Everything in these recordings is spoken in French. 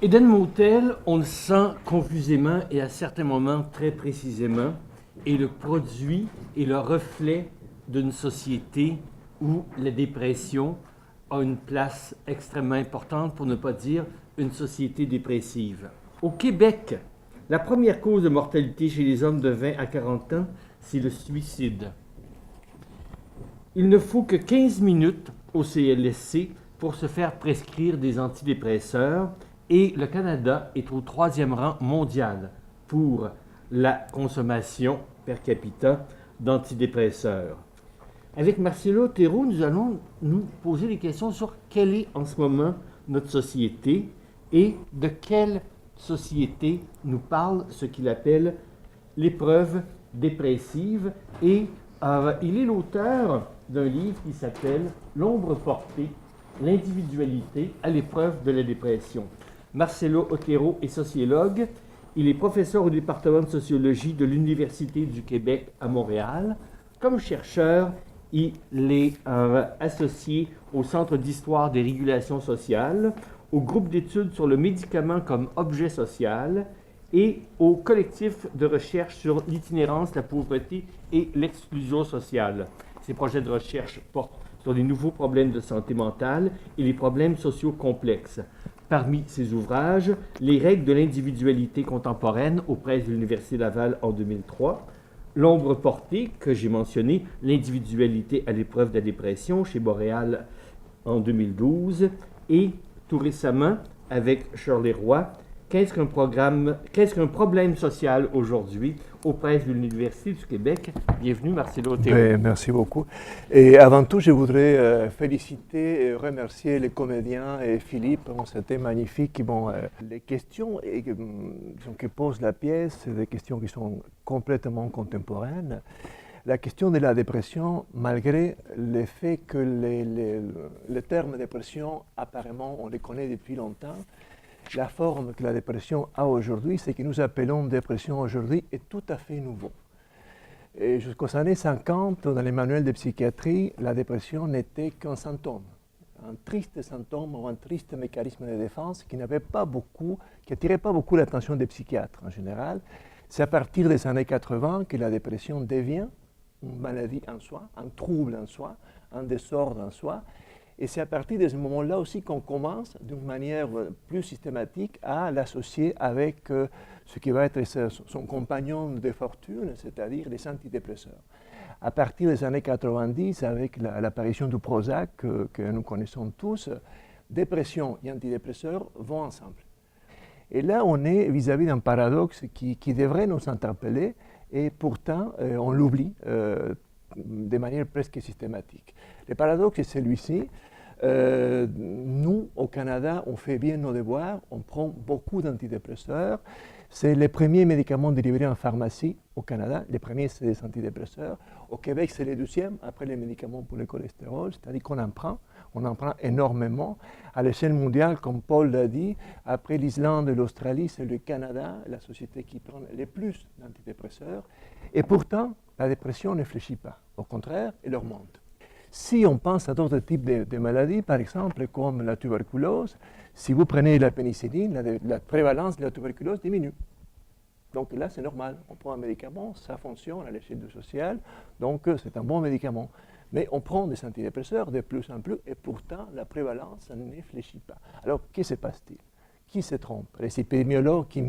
Eden Motel, on le sent confusément et à certains moments très précisément, est le produit et le reflet d'une société où la dépression a une place extrêmement importante, pour ne pas dire une société dépressive. Au Québec, la première cause de mortalité chez les hommes de 20 à 40 ans, c'est le suicide. Il ne faut que 15 minutes au CLSC pour se faire prescrire des antidépresseurs et le Canada est au 3e rang mondial pour la consommation per capita d'antidépresseurs. Avec Marcelo Otero, nous allons nous poser des questions sur quelle est en ce moment notre société et de quelle société nous parle ce qu'il appelle l'épreuve dépressive. Et il est l'auteur d'un livre qui s'appelle L'ombre portée, l'individualité à l'épreuve de la dépression. Marcelo Otero est sociologue. Il est professeur au département de sociologie de l'Université du Québec à Montréal. Comme chercheur, il est associé au Centre d'histoire des régulations sociales, au groupe d'études sur le médicament comme objet social et au collectif de recherche sur l'itinérance, la pauvreté et l'exclusion sociale. Ces projets de recherche portent sur les nouveaux problèmes de santé mentale et les problèmes sociaux complexes. Parmi ses ouvrages, Les règles de l'individualité contemporaine aux presses de l'Université Laval en 2003, L'ombre portée, que j'ai mentionné, l'individualité à l'épreuve de la dépression chez Boréal en 2012, et tout récemment, avec Shirley Roy, qu'est-ce qu'un problème social aujourd'hui aux presses de l'Université du Québec. Bienvenue, Marcelo Otero. Merci beaucoup. Et avant tout, je voudrais féliciter et remercier les comédiens et Philippe. C'était magnifique. Les questions que pose la pièce, c'est des questions qui sont complètement contemporaines. La question de la dépression, malgré le fait que le terme dépression, apparemment, on les connaît depuis longtemps, la forme que la dépression a aujourd'hui, ce que nous appelons dépression aujourd'hui, est tout à fait nouveau. Et jusqu'aux années 50, dans les manuels de psychiatrie, la dépression n'était qu'un symptôme, un triste symptôme ou un triste mécanisme de défense qui n'attirait pas beaucoup l'attention des psychiatres en général. C'est à partir des années 80 que la dépression devient une maladie en soi, un trouble en soi, un désordre en soi. Et c'est à partir de ce moment-là aussi qu'on commence, d'une manière plus systématique, à l'associer avec ce qui va être son compagnon de fortune, c'est-à-dire les antidépresseurs. À partir des années 90, avec l'apparition du Prozac, que nous connaissons tous, dépression et antidépresseurs vont ensemble. Et là, on est vis-à-vis d'un paradoxe qui devrait nous interpeller, et pourtant, on l'oublie de manière presque systématique. Le paradoxe est celui-ci. Nous, au Canada, on fait bien nos devoirs, on prend beaucoup d'antidépresseurs. C'est les premiers médicaments délivrés en pharmacie au Canada. Les premiers, c'est des antidépresseurs. Au Québec, c'est les deuxièmes, après les médicaments pour le cholestérol. C'est-à-dire qu'on en prend. On en prend énormément. À l'échelle mondiale, comme Paul l'a dit, après l'Islande et l'Australie, c'est le Canada, la société qui prend le plus d'antidépresseurs. Et pourtant, la dépression ne fléchit pas. Au contraire, elle augmente. Si on pense à d'autres types de maladies, par exemple, comme la tuberculose, si vous prenez la pénicilline, la prévalence de la tuberculose diminue. Donc là, c'est normal. On prend un médicament, ça fonctionne à l'échelle sociale, donc c'est un bon médicament. Mais on prend des antidépresseurs de plus en plus, et pourtant, la prévalence ne fléchit pas. Alors, que se passe-t-il? Qui se trompe? Les épidémiologues qui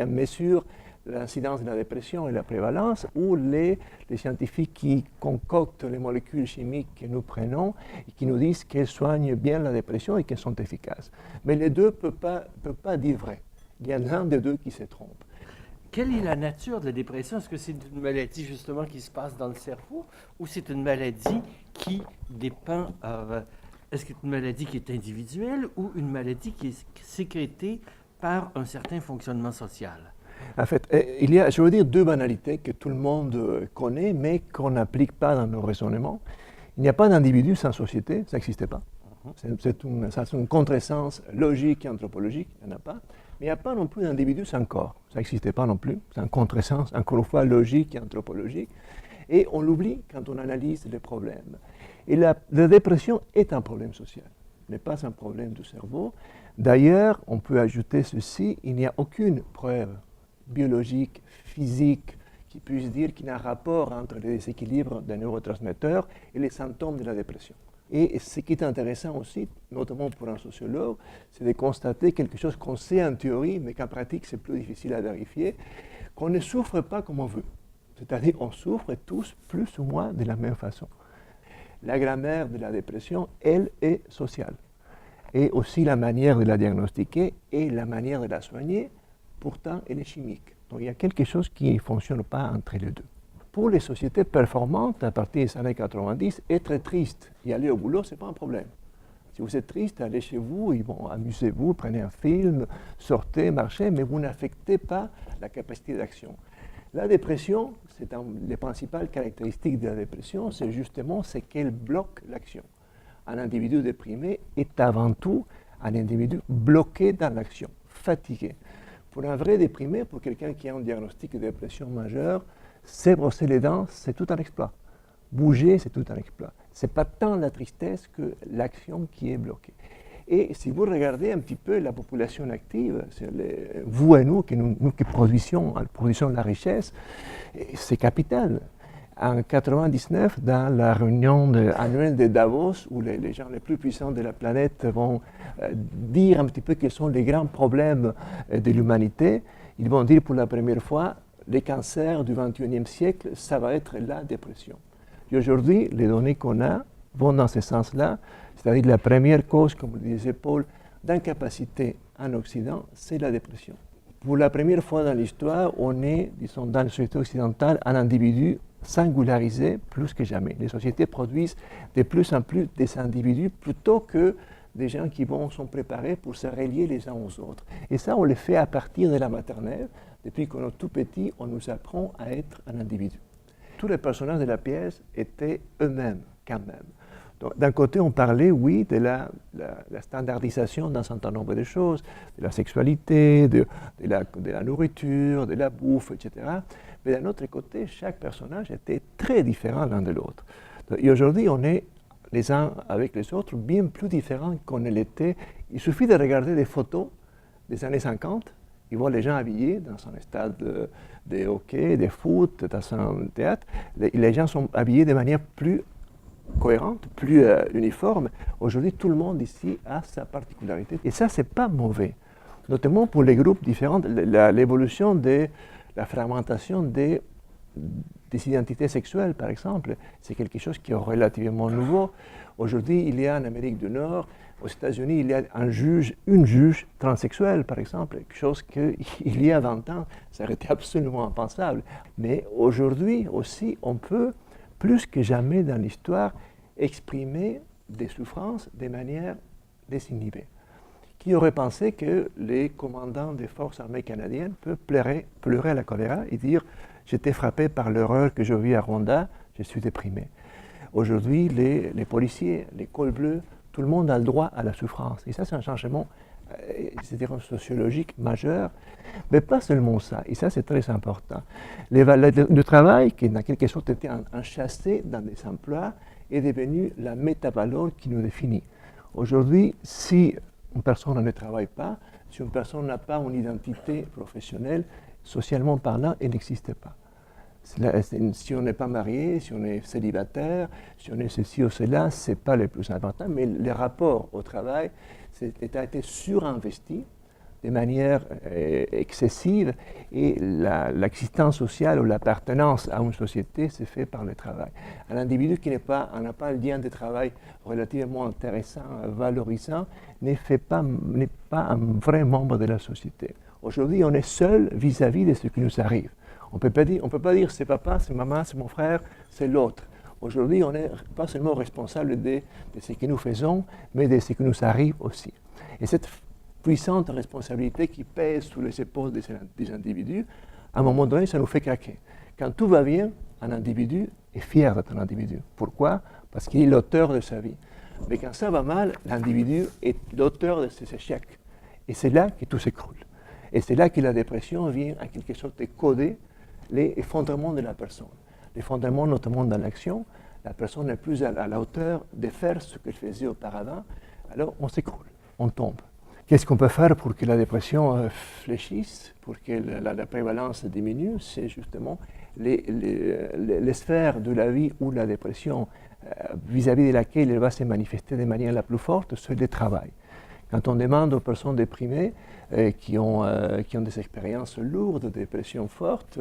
mesurent l'incidence de la dépression et la prévalence, ou les scientifiques qui concoctent les molécules chimiques que nous prenons et qui nous disent qu'elles soignent bien la dépression et qu'elles sont efficaces. Mais les deux ne peuvent pas dire vrai. Il y a l'un des deux qui se trompe. Quelle est la nature de la dépression? Est-ce que c'est une maladie justement qui se passe dans le cerveau ou c'est une maladie qui dépend... est-ce que c'est une maladie qui est individuelle ou une maladie qui est sécrétée par un certain fonctionnement social? En fait, il y a, je veux dire, deux banalités que tout le monde connaît, mais qu'on n'applique pas dans nos raisonnements. Il n'y a pas d'individu sans société, ça n'existe pas. C'est une contresens logique et anthropologique, il n'y en a pas. Mais il n'y a pas non plus d'individu sans corps, ça n'existe pas non plus. C'est un contresens, encore une fois, logique et anthropologique. Et on l'oublie quand on analyse les problèmes. Et la dépression est un problème social. n'est pas un problème du cerveau. D'ailleurs, on peut ajouter ceci, il n'y a aucune preuve biologique, physique, qui puisse dire qu'il y a un rapport entre les déséquilibres des neurotransmetteurs et les symptômes de la dépression. Et ce qui est intéressant aussi, notamment pour un sociologue, c'est de constater quelque chose qu'on sait en théorie, mais qu'en pratique c'est plus difficile à vérifier, qu'on ne souffre pas comme on veut. C'est-à-dire qu'on souffre tous plus ou moins de la même façon. La grammaire de la dépression, elle, est sociale. Et aussi la manière de la diagnostiquer et la manière de la soigner, pourtant, elle est chimique. Donc il y a quelque chose qui ne fonctionne pas entre les deux. Pour les sociétés performantes, à partir des années 90, être triste et aller au boulot, ce n'est pas un problème. Si vous êtes triste, allez chez vous, et bon, amusez-vous, prenez un film, sortez, marchez, mais vous n'affectez pas la capacité d'action. La dépression, c'est les principales caractéristiques de la dépression, c'est justement qu'elle bloque l'action. Un individu déprimé est avant tout un individu bloqué dans l'action, fatigué. Pour un vrai déprimé, pour quelqu'un qui a un diagnostic de dépression majeure, se brosser les dents, c'est tout un exploit. Bouger, c'est tout un exploit. Ce n'est pas tant la tristesse que l'action qui est bloquée. Et si vous regardez un petit peu la population active, vous et nous qui produisons la richesse, c'est capital. En 1999, dans la réunion annuelle de Davos, où les gens les plus puissants de la planète vont dire un petit peu quels sont les grands problèmes de l'humanité, ils vont dire pour la première fois, les cancers du XXIe siècle, ça va être la dépression. Et aujourd'hui, les données qu'on a vont dans ce sens-là, c'est-à-dire la première cause, comme le disait Paul, d'incapacité en Occident, c'est la dépression. Pour la première fois dans l'histoire, on est, disons, dans la société occidentale, un individu singularisé plus que jamais. Les sociétés produisent de plus en plus des individus plutôt que des gens qui sont préparés pour se relier les uns aux autres. Et ça, on le fait à partir de la maternelle. Depuis qu'on est tout petit, on nous apprend à être un individu. Tous les personnages de la pièce étaient eux-mêmes, quand même. D'un côté, on parlait, oui, de la standardisation d'un certain nombre de choses, de la sexualité, de la nourriture, de la bouffe, etc. Mais d'un autre côté, chaque personnage était très différent l'un de l'autre. Et aujourd'hui, on est les uns avec les autres bien plus différents qu'on ne l'était. Il suffit de regarder des photos des années 50, et voir les gens habillés dans un stade de hockey, de foot, dans un théâtre. Les gens sont habillés de manière plus cohérente, plus uniforme. Aujourd'hui, tout le monde ici a sa particularité. Et ça, c'est pas mauvais. Notamment pour les groupes différents, l'évolution de la fragmentation des identités sexuelles, par exemple, c'est quelque chose qui est relativement nouveau. Aujourd'hui, il y a en Amérique du Nord, aux États-Unis, il y a une juge transsexuelle, par exemple, quelque chose qu'il y a 20 ans, ça aurait été absolument impensable. Mais aujourd'hui aussi, on peut, plus que jamais dans l'histoire, exprimer des souffrances de manière désinhibée. Qui aurait pensé que les commandants des forces armées canadiennes peuvent pleurer à la choléra et dire « J'étais frappé par l'horreur que je vis à Rwanda, je suis déprimé ». Aujourd'hui, les policiers, les cols bleus, tout le monde a le droit à la souffrance. Et ça, c'est un changement sociologique majeur. Mais pas seulement ça, et ça, c'est très important. Le travail, qui en quelque sorte était enchâssé dans des emplois, est devenu la métavaleur qui nous définit. Aujourd'hui, si une personne ne travaille pas, si une personne n'a pas une identité professionnelle, socialement parlant, elle n'existe pas. Si on n'est pas marié, si on est célibataire, si on est ceci ou cela, ce n'est pas le plus important, mais les rapports au travail a été surinvesti de manière excessive et l'existence sociale ou l'appartenance à une société se fait par le travail. Un individu qui n'a pas un lien de travail relativement intéressant, valorisant, n'est pas un vrai membre de la société. Aujourd'hui, on est seul vis-à-vis de ce qui nous arrive. On ne peut pas dire c'est papa, c'est maman, c'est mon frère, c'est l'autre. Aujourd'hui, on n'est pas seulement responsable de ce que nous faisons, mais de ce qui nous arrive aussi. Et cette puissante responsabilité qui pèse sur les épaules des individus, à un moment donné, ça nous fait craquer. Quand tout va bien, un individu est fier d'être un individu. Pourquoi? Parce qu'il est l'auteur de sa vie. Mais quand ça va mal, l'individu est l'auteur de ses échecs. Et c'est là que tout s'écroule. Et c'est là que la dépression vient en quelque sorte coder l'effondrement de la personne. L'effondrement notamment dans l'action, la personne n'est plus à la hauteur de faire ce qu'elle faisait auparavant. alors on s'écroule, on tombe. Qu'est-ce qu'on peut faire pour que la dépression fléchisse, pour que la prévalence diminue? C'est justement les sphères de la vie où la dépression, vis-à-vis de laquelle elle va se manifester de manière la plus forte, c'est le travail. Quand on demande aux personnes déprimées qui ont des expériences lourdes, de dépression forte,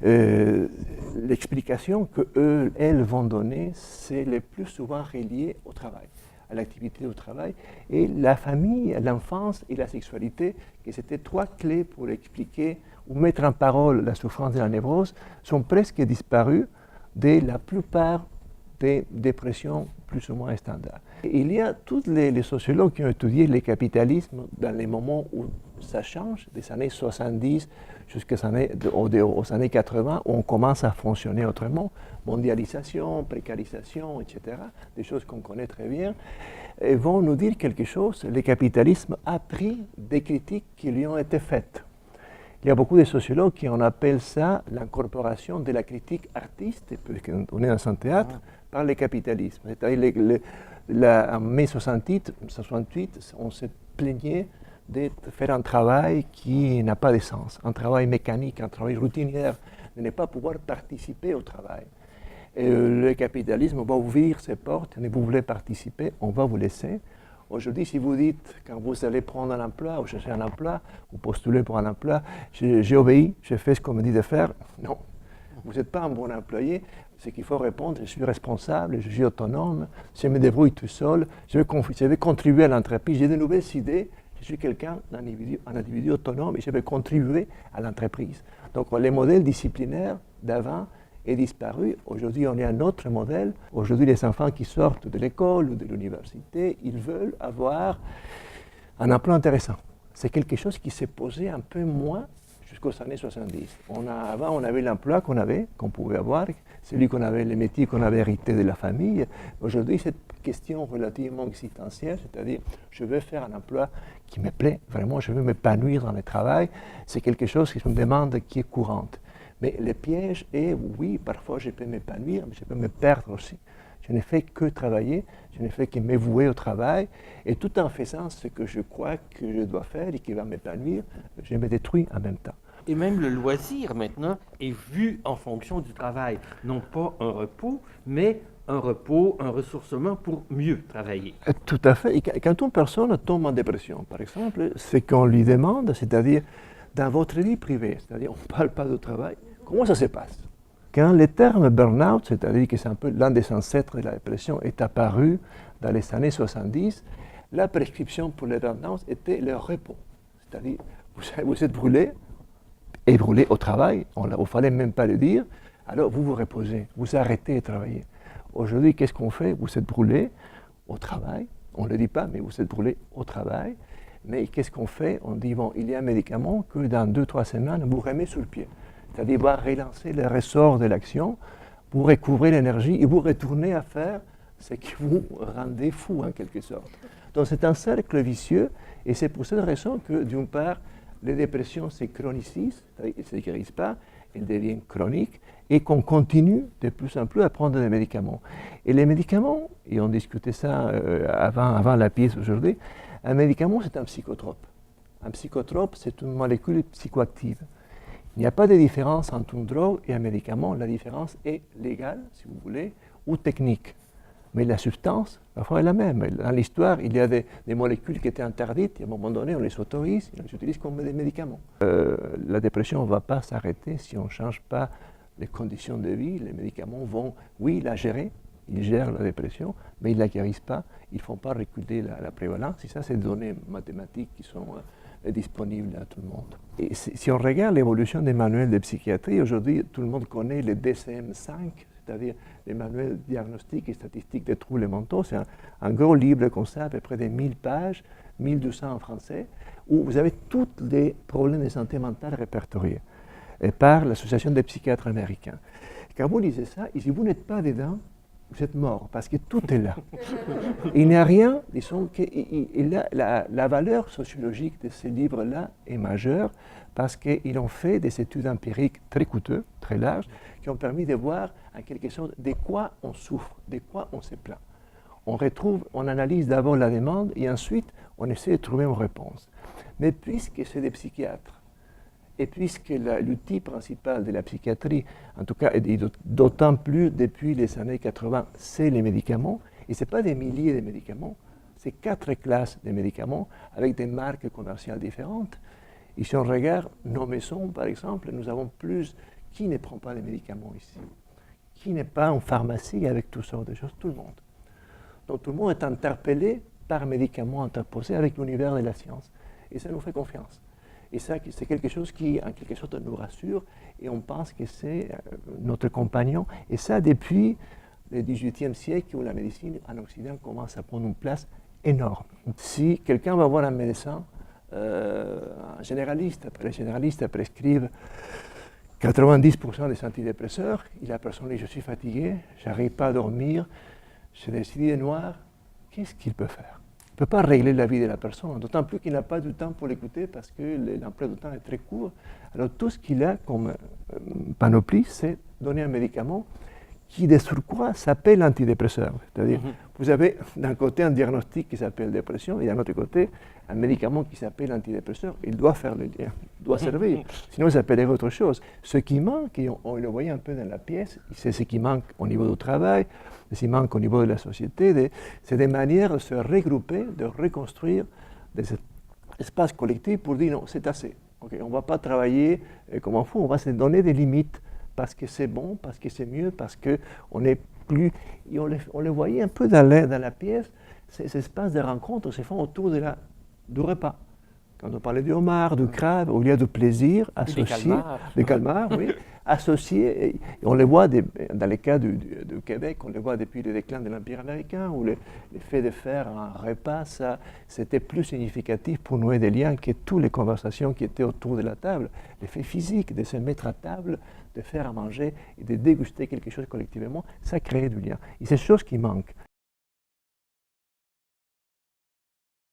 l'explication qu'elles vont donner, c'est le plus souvent relié au travail, à l'activité au travail, et la famille, l'enfance et la sexualité, que c'était trois clés pour expliquer ou mettre en parole la souffrance de la névrose, sont presque disparues de la plupart des dépressions plus ou moins standards. Il y a tous les sociologues qui ont étudié le capitalisme dans les moments où ça change, des années 70 jusqu'aux années 80, où on commence à fonctionner autrement, mondialisation, précarisation, etc., des choses qu'on connaît très bien, et vont nous dire quelque chose. Le capitalisme a pris des critiques qui lui ont été faites. Il y a beaucoup de sociologues qui en appellent ça l'incorporation de la critique artiste, puisqu'on est dans un théâtre, par le capitalisme. C'est-à-dire, en mai 68, on se plaignait de faire un travail qui n'a pas de sens, un travail mécanique, un travail routinier, de ne pas pouvoir participer au travail. Et le capitalisme va ouvrir ses portes, et vous voulez participer, on va vous laisser. Aujourd'hui, si vous dites, quand vous allez prendre un emploi ou chercher un emploi, ou postuler pour un emploi, j'ai obéi, j'ai fait ce qu'on me dit de faire, non. Vous n'êtes pas un bon employé, ce qu'il faut répondre, je suis responsable, je suis autonome, je me débrouille tout seul, je vais contribuer à l'entreprise, j'ai de nouvelles idées, je suis un individu autonome et je vais contribuer à l'entreprise. Donc les modèles disciplinaires d'avant est disparu. Aujourd'hui, on est un autre modèle. Aujourd'hui, les enfants qui sortent de l'école ou de l'université, ils veulent avoir un emploi intéressant. C'est quelque chose qui s'est posé un peu moins jusqu'aux années 70. Avant, on avait l'emploi qu'on pouvait avoir, celui qu'on avait, les métiers qu'on avait hérités de la famille. Aujourd'hui, cette question relativement existentielle, c'est-à-dire je veux faire un emploi qui me plaît, vraiment, je veux m'épanouir dans le travail, c'est quelque chose qui est une demande qui est courante. Mais le piège est, oui, parfois je peux m'épanouir, mais je peux me perdre aussi. Je ne fais que travailler, je ne fais que m'avouer au travail, et tout en faisant ce que je crois que je dois faire et qui va m'épanouir, je me détruis en même temps. Et même le loisir, maintenant, est vu en fonction du travail. Non pas un repos, mais un repos, un ressourcement pour mieux travailler. Tout à fait. Et quand une personne tombe en dépression, par exemple, ce qu'on lui demande, c'est-à-dire, dans votre vie privée, c'est-à-dire, on ne parle pas de travail, comment ça se passe? Quand le terme burn-out, c'est-à-dire que c'est un peu l'un des ancêtres de la dépression, est apparu dans les années 70, la prescription pour le burn-out était le repos. C'est-à-dire, vous êtes brûlé, et brûlé au travail, il ne fallait même pas le dire, alors vous vous reposez, vous arrêtez de travailler. Aujourd'hui, qu'est-ce qu'on fait? Vous êtes brûlé au travail, on ne le dit pas, mais vous êtes brûlé au travail, mais qu'est-ce qu'on fait? On dit, bon, il y a un médicament que dans 2-3 semaines, vous remet sur le pied. C'est-à-dire, va relancer le ressort de l'action, vous recouvrez l'énergie et vous retournez à faire ce qui vous rendait fou, en quelque sorte. Donc, c'est un cercle vicieux, et c'est pour cette raison que, d'une part, les dépressions se chronicisent, elles ne se guérissent pas, elles deviennent chroniques, et qu'on continue de plus en plus à prendre des médicaments. Et les médicaments, et on discutait ça avant la pièce aujourd'hui, un médicament c'est un psychotrope. Un psychotrope, c'est une molécule psychoactive. Il n'y a pas de différence entre une drogue et un médicament, la différence est légale, si vous voulez, ou technique. Mais la substance, parfois, est la même. Dans l'histoire, il y a des molécules qui étaient interdites, et à un moment donné, on les autorise, et on les utilise comme des médicaments. La dépression ne va pas s'arrêter si on ne change pas les conditions de vie. Les médicaments vont, oui, la gérer, ils gèrent la dépression, mais ils ne la guérissent pas, ils ne font pas reculer la prévalence. Et ça, c'est des données mathématiques qui sont disponibles à tout le monde. Et si on regarde l'évolution des manuels de psychiatrie, aujourd'hui, tout le monde connaît le DSM-5, c'est-à-dire les manuels diagnostiques et statistiques des troubles mentaux. C'est un gros livre comme ça, à peu près de 1000 pages, 1200 en français, où vous avez tous les problèmes de santé mentale répertoriés par l'Association des psychiatres américains. Quand vous lisez ça, si vous n'êtes pas dedans, vous êtes mort, parce que tout est là. Il n'y a rien, disons, la valeur sociologique de ces livres-là est majeure, parce qu'ils ont fait des études empiriques très coûteuses, très larges, qui ont permis de voir en quelque sorte de quoi on souffre, de quoi on se plaint. on retrouve, on analyse d'abord la demande et ensuite on essaie de trouver une réponse. Mais puisque c'est des psychiatres, et puisque l'outil principal de la psychiatrie, en tout cas, et d'autant plus depuis les années 80, c'est les médicaments, et ce n'est pas des milliers de médicaments, c'est 4 classes de médicaments avec des marques commerciales différentes. Et si on regarde nos maisons, par exemple, nous avons plus. Qui ne prend pas les médicaments ici? Qui n'est pas en pharmacie avec toutes sortes de choses? Tout le monde. Donc tout le monde est interpellé par médicaments interposés avec l'univers de la science. Et ça nous fait confiance. Et ça, c'est quelque chose qui, en quelque sorte, nous rassure et on pense que c'est notre compagnon. Et ça, depuis le XVIIIe siècle, où la médecine en Occident commence à prendre une place énorme. Si quelqu'un va voir un médecin, un généraliste, après les généralistes prescrivent 90% des antidépresseurs, et la personne dit « je suis fatigué, je n'arrive pas à dormir, j'ai des idées noires », qu'est-ce qu'il peut faire? Il ne peut pas régler la vie de la personne, d'autant plus qu'il n'a pas du temps pour l'écouter parce que l'emploi du temps est très court. Alors tout ce qu'il a comme panoplie, c'est donner un médicament qui de surcroît s'appelle antidépresseur. C'est-à-dire, vous avez d'un côté un diagnostic qui s'appelle dépression et d'un autre côté un médicament qui s'appelle antidépresseur. Il doit faire le lien, il doit servir. Sinon, il s'appellerait autre chose. Ce qui manque, et on le voyait un peu dans la pièce, c'est ce qui manque au niveau du travail, ce qui manque au niveau de la société, c'est des manières de se regrouper, de reconstruire des espaces collectifs pour dire non, c'est assez. Okay, on ne va pas travailler comme un fou, on va se donner des limites. Parce que c'est bon, parce que c'est mieux, parce qu'on n'est plus... Et on le voyait un peu dans la pièce, ces espaces de rencontre se font autour du repas. Quand on parlait du homard, du crabe, où il y a du plaisir associé... Des calmars, oui. Associés, et on les voit dans les cas du Québec, on les voit depuis le déclin de l'Empire américain, où le fait de faire un repas, c'était plus significatif pour nouer des liens que toutes les conversations qui étaient autour de la table. L'effet physique de se mettre à table, de faire à manger et de déguster quelque chose collectivement, ça crée du lien. Et c'est chose qui manque.